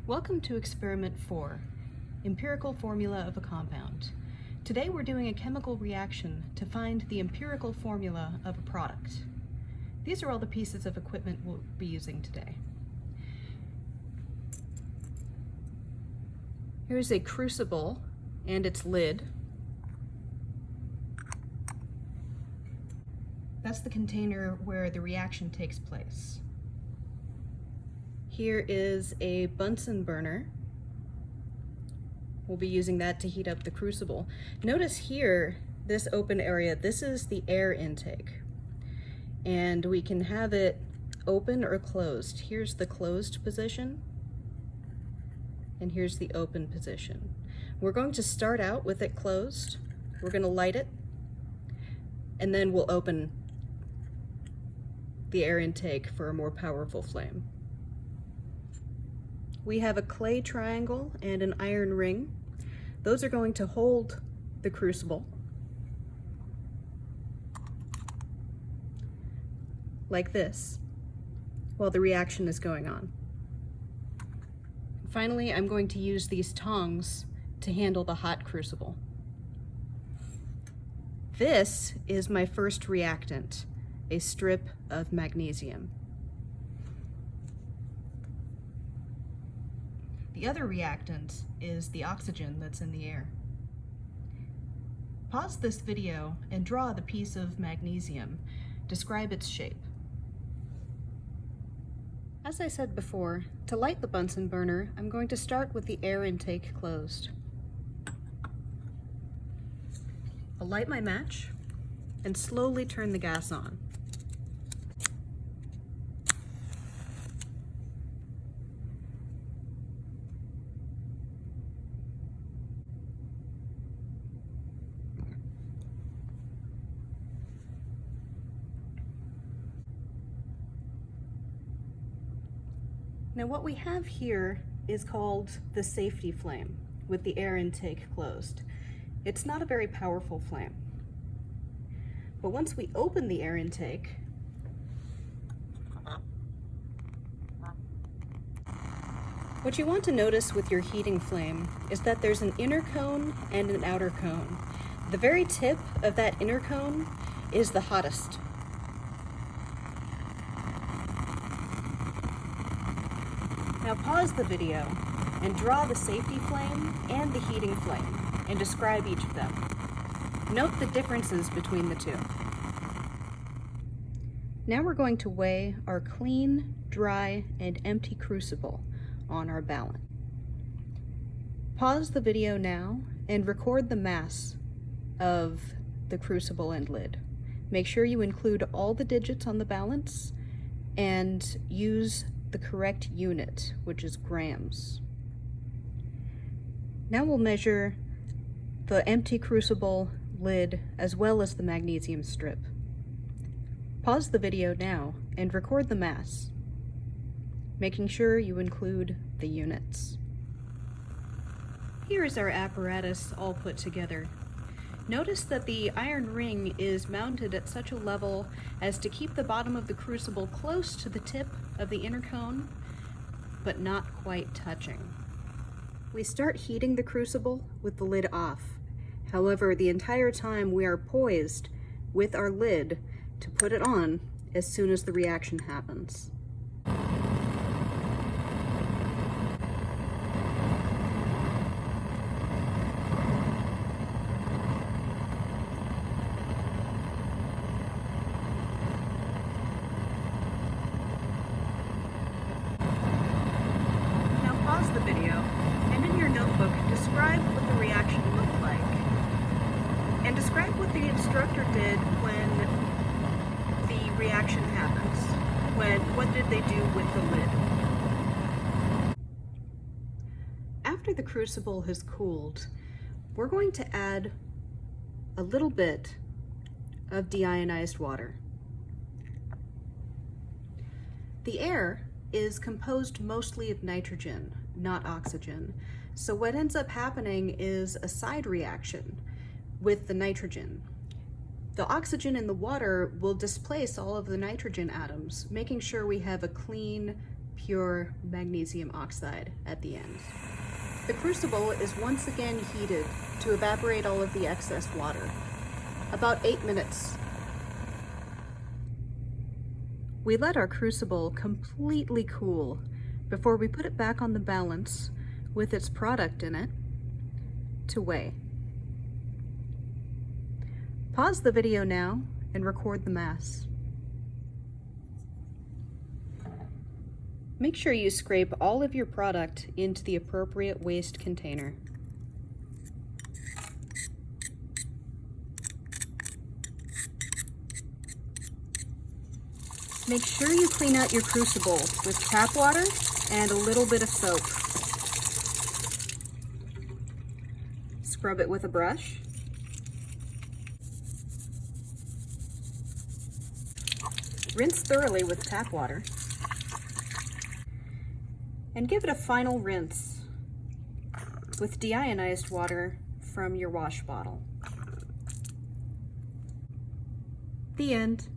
Welcome to Experiment 4, Empirical Formula of a Compound. Today we're doing a chemical reaction to find the empirical formula of a product. These are all the pieces of equipment we'll be using today. Here's a crucible and its lid. That's the container where the reaction takes place. Here is a Bunsen burner. We'll be using that to heat up the crucible. Notice here, this open area, this is the air intake. And we can have it open or closed. Here's the closed position, and here's the open position. We're going to start out with it closed. We're going to light it, and then we'll open the air intake for a more powerful flame. We have a clay triangle and an iron ring. Those are going to hold the crucible like this while the reaction is going on. Finally, I'm going to use these tongs to handle the hot crucible. This is my first reactant, a strip of magnesium. The other reactant is the oxygen that's in the air. Pause this video and draw the piece of magnesium. Describe its shape. As I said before, to light the Bunsen burner, I'm going to start with the air intake closed. I'll light my match and slowly turn the gas on. Now what we have here is called the safety flame with the air intake closed. It's not a very powerful flame. But once we open the air intake, what you want to notice with your heating flame is that there's an inner cone and an outer cone. The very tip of that inner cone is the hottest. Now pause the video and draw the safety flame and the heating flame and describe each of them. Note the differences between the two. Now we're going to weigh our clean, dry, and empty crucible on our ballot. Pause the video now and record the mass of the crucible and lid. Make sure you include all the digits on the balance and use the correct unit, which is grams. Now we'll measure the empty crucible lid as well as the magnesium strip. Pause the video now and record the mass, making sure you include the units. Here is our apparatus all put together. Notice that the iron ring is mounted at such a level as to keep the bottom of the crucible close to the tip of the inner cone, but not quite touching. We start heating the crucible with the lid off. However, the entire time we are poised with our lid to put it on as soon as the reaction happens. Pause the video, and in your notebook, describe what the reaction looked like. And describe what the instructor did when the reaction happens. What did they do with the lid? After the crucible has cooled, we're going to add a little bit of deionized water. The air is composed mostly of nitrogen, not oxygen. So what ends up happening is a side reaction with the nitrogen. The oxygen in the water will displace all of the nitrogen atoms, making sure we have a clean, pure magnesium oxide at the end. The crucible is once again heated to evaporate all of the excess water. About 8 minutes. We let our crucible completely cool before we put it back on the balance with its product in it to weigh. Pause the video now and record the mass. Make sure you scrape all of your product into the appropriate waste container. Make sure you clean out your crucible with tap water and a little bit of soap. Scrub it with a brush. Rinse thoroughly with tap water. And give it a final rinse with deionized water from your wash bottle. The end.